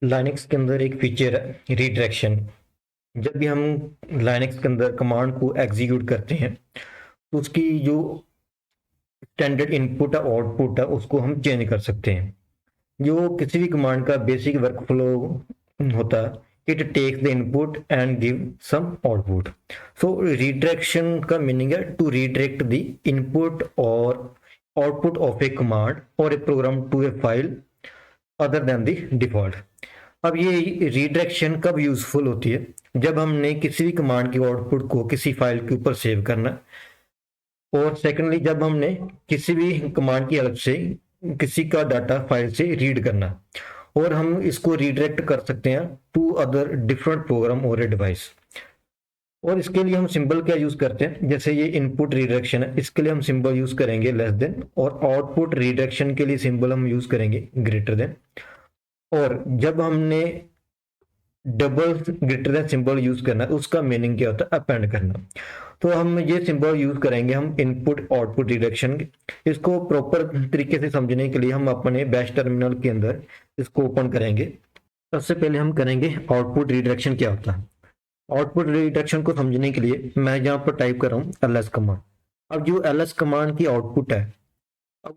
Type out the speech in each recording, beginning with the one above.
Linux के अंदर एक फीचर है रीडायरेक्शन। जब भी हम लाइनक्स के अंदर कमांड को एग्जीक्यूट करते हैं तो उसकी जो स्टैंडर्ड इनपुट है आउटपुट है उसको हम चेंज कर सकते हैं। जो किसी भी कमांड का बेसिक वर्क फ्लो होता है, it takes the input and give some output. So redirection का मीनिंग है टू रीडायरेक्ट द इनपुट और आउटपुट ऑफ ए कमांड और a program to a file other than the default. अब ये redirection कब useful होती है? जब हमने किसी भी कमांड की आउटपुट को किसी फाइल के ऊपर सेव करना, और सेकेंडली जब हमने किसी भी कमांड की हेल्प से किसी का डाटा फाइल से रीड करना, और हम इसको रीडायरेक्ट कर सकते हैं टू अदर डिफरेंट प्रोग्राम और ए डिवाइस। और इसके लिए हम सिंबल क्या यूज करते हैं, जैसे ये इनपुट रीडायरेक्शन है, इसके लिए हम सिंबल यूज करेंगे लेस देन, और आउटपुट रीडायरेक्शन के लिए सिंबल हम यूज करेंगे ग्रेटर देन। और जब हमने double greater than symbol use करना है, उसका मीनिंग क्या होता है? अपेंड करना। तो हम ये सिंबल यूज करेंगे हम इनपुट आउटपुट रिडक्शन। इसको प्रॉपर तरीके से समझने के लिए हम अपने बैश टर्मिनल के अंदर इसको ओपन करेंगे। सबसे पहले हम करेंगे आउटपुट रिडक्शन क्या होता है। आउटपुट रिडक्शन को समझने के लिए मैं यहाँ पर टाइप कर रहा हूँ ls कमांड। अब जो ls कमांड की आउटपुट है, अब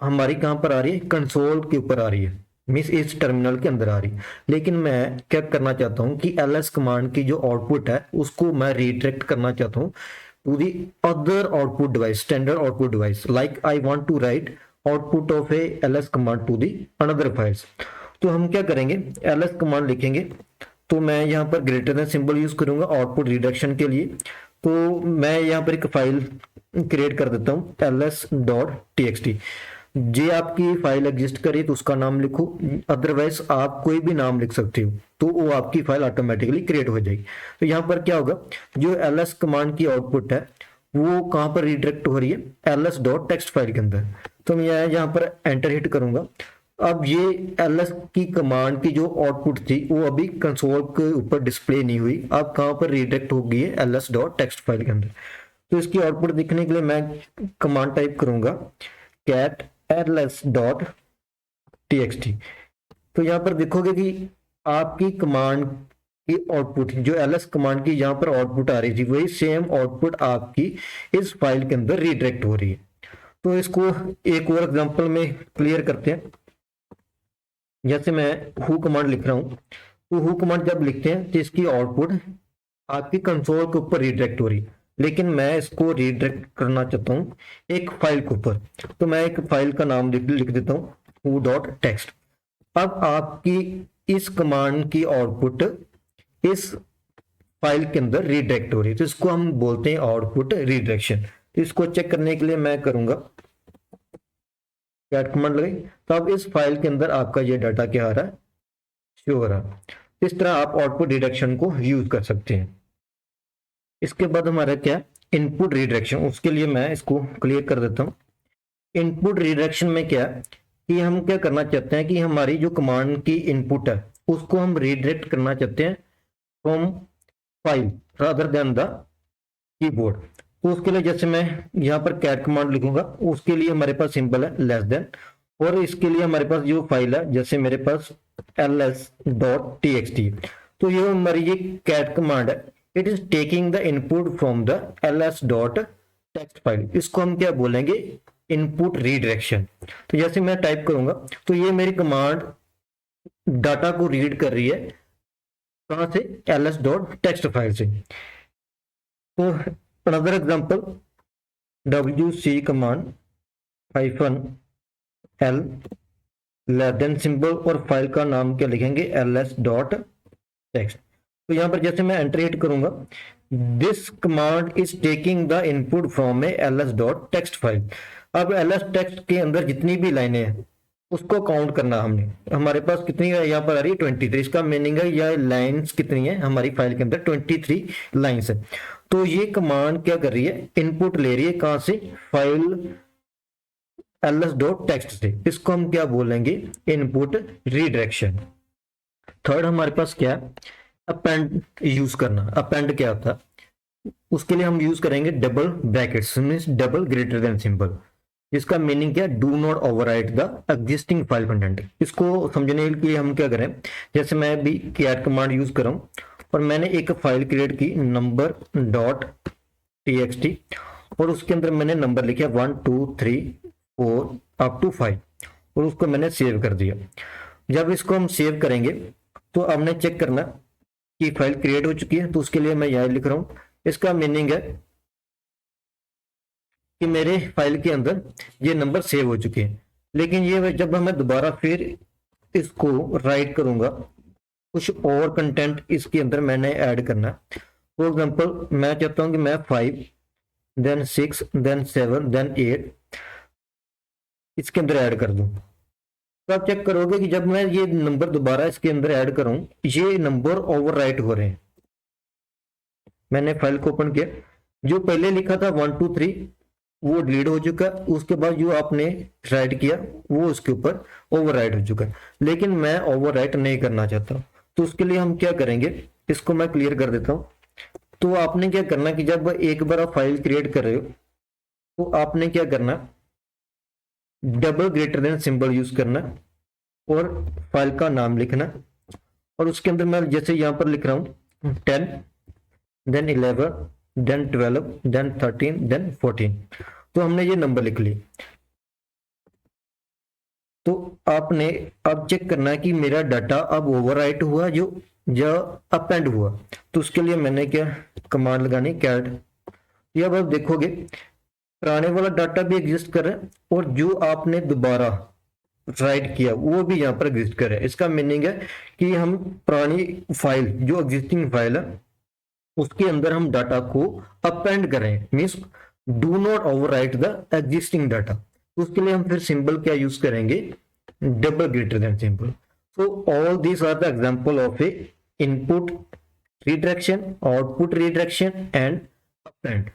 हमारी कहाँ पर आ रही है? कंसोल के ऊपर आ रही है, मीन्स इस टर्मिनल के अंदर आ रही। लेकिन मैं क्या करना चाहता हूँ कि ls कमांड की जो आउटपुट है उसको मैं रिडायरेक्ट करना चाहता हूँ to the other output device, standard output device, like I want to write output of a ls command to the another files. तो हम क्या करेंगे? ls कमांड लिखेंगे। तो मैं यहाँ पर ग्रेटर देन सिंबल यूज करूंगा आउटपुट रिडक्शन के लिए। तो मैं यहाँ पर एक फाइल क्रिएट कर देता हूँ ls.txt। जे आपकी फाइल एग्जिस्ट करे तो उसका नाम लिखो, अदरवाइज आप कोई भी नाम लिख सकते हो तो वो आपकी फाइल ऑटोमेटिकली क्रिएट हो जाएगी। तो यहाँ पर क्या होगा, जो ls कमांड की आउटपुट है वो कहाँ पर रिडायरेक्ट हो रही है? ls.txt फाइल के अंदर। तो मैं यहाँ पर एंटर हिट करूंगा। अब ये ls की कमांड की जो आउटपुट थी वो अभी कंसोल के ऊपर डिस्प्ले नहीं हुई, अब कहाँ पर रिडायरेक्ट हो गई है? ls.txt फाइल के अंदर। तो इसकी आउटपुट दिखने के लिए मैं कमांड टाइप करूंगा cat ls.txt। तो यहाँ पर देखोगे कि आपकी कमांड की आउटपुट, जो ls कमांड की यहाँ पर आउटपुट आ रही थी, वही सेम आउटपुट आपकी इस फाइल के अंदर रिडायरेक्ट हो रही है। तो इसको एक और एग्जांपल में क्लियर करते हैं। जैसे मैं हु कमांड लिख रहा हूं, तो हु कमांड जब लिखते हैं तो इसकी आउटपुट आपकी कंसोल के ऊपर रिडायरेक्ट हो रही है, लेकिन मैं इसको रिडायरेक्ट करना चाहता हूँ एक फाइल के ऊपर। तो मैं एक फाइल का नाम लिख देता हूँ who.txt। अब आपकी इस कमांड की आउटपुट इस फाइल के अंदर रिडायरेक्ट हो रही है, तो इसको हम बोलते हैं आउटपुट रिडायरेक्शन। तो इसको चेक करने के लिए मैं करूंगा कैट कमांड लगाई, तो अब इस फाइल के अंदर आपका ये डाटा क्या आ रहा है? शो हो रहा है। इस तरह आप आउटपुट रिडायरेक्शन को यूज कर सकते हैं। इसके बाद हमारा क्या? Input redirection. उसके लिए मैं इसको क्लियर कर देता हूँ। इनपुट रिडायरेक्शन में क्या कि हम क्या करना चाहते हैं कि हमारी जो कमांड की इनपुट है उसको हम रिडायरेक्ट करना चाहते हैं from file rather than the keyboard. तो उसके लिए जैसे मैं यहाँ पर कैट कमांड लिखूंगा, उसके लिए हमारे पास सिंबल है लेस देन, और इसके लिए हमारे पास जो फाइल है, जैसे मेरे पास ls.txt। तो ये हमारी ये कैट कमांड है, it is taking the input from the ls.txt file. इसको हम क्या बोलेंगे? Input redirection. तो जैसे मैं टाइप करूंगा तो ये मेरी कमांड डाटा को रीड कर रही है, कहां से? ls.txt फाइल से। तो another example, wc command -l less than symbol, और फाइल का नाम क्या लिखेंगे? ls.txt। तो यहाँ पर जैसे मैं एंटर हिट करूंगा, this command is taking the input from A ls.txt file. अब ls.txt के अंदर जितनी भी लाइनें हैं उसको काउंट करना हमने। हमारे पास कितनी है यहाँ पर आ रही है? 23। इसका मीनिंग है यह लाइंस कितनी है हमारी फाइल के अंदर? 23 लाइंस है। तो ये कमांड क्या कर रही है? इनपुट ले रही है कहां से? फाइल ls.txt से। इसको हम क्या बोलेंगे? Input redirection. थर्ड हमारे पास क्या? अपेंड यूज करना। अपेंड क्या होता है? उसके लिए हम यूज करेंगे double brackets, means double greater than symbol. जिसका मीनिंग क्या है, do not overwrite the existing file content. इसको समझने के लिए हम क्या करें, जैसे मैं भी कैट कमांड यूज कर रहा हूँ और मैंने एक फाइल क्रिएट की नंबर डॉट टीएक्सटी और उसके अंदर मैंने नंबर लिखा 1 2 3 4 अप टू 5 और उसको मैंने सेव कर दिया। जब इसको हम सेव करेंगे तो हमने चेक करना कि फाइल क्रिएट हो चुकी है, तो उसके लिए मैं यहाँ लिख रहा हूँ, इसका मीनिंग है कि मेरे फाइल के अंदर ये नंबर सेव हो चुके हैं। लेकिन ये जब मैं दोबारा फिर इसको राइट करूंगा, कुछ और कंटेंट इसके अंदर मैंने ऐड करना। फॉर एग्जांपल मैं चाहता हूं कि मैं 5 देन 6 देन 7 देन 8 इसके अंदर ऐड कर दूं। तो आप चेक करोगे कि जब मैं ये नंबर दोबारा इसके अंदर ऐड करूं, ये नंबर ओवरराइट हो रहे हैं। मैंने फाइल को ओपन किया, जो पहले लिखा था 1 2 3 वो डिलीट हो चुका, उसके बाद जो आपने राइट किया वो उसके ऊपर ओवरराइट हो चुका। लेकिन मैं ओवरराइट नहीं करना चाहता, तो उसके लिए हम क्या करेंगे, इसको मैं क्लियर कर देता हूं। तो आपने क्या करना कि जब एक बार आप फाइल क्रिएट कर रहे हो तो आपने क्या करना, double greater than symbol use करना और फाइल का नाम लिखना और उसके अंदर मैं जैसे यहां पर लिख रहा हूं 10 देन 11 देन 12 देन 13 देन 14, तो हमने ये नंबर लिख ली। तो आपने अब चेक करना है कि मेरा डाटा अब ओवरराइट हुआ जो अपेंड हुआ। तो उसके लिए मैंने क्या कमांड लगानी, कैट। ये अब आप देखोगे पुराने वाला डाटा भी एग्जिस्ट कर रहा है और जो आपने दोबारा राइट किया वो भी यहाँ पर एग्जिस्ट कर रहा है। इसका मीनिंग है कि हम पुरानी फाइल जो एग्जिस्टिंग फाइल है उसके अंदर हम डाटा को अपेंड करें, means do not overwrite the existing data. तो उसके लिए हम फिर सिंबल क्या यूज करेंगे, double greater than symbol. So all these are the example of a input redirection, output redirection and append.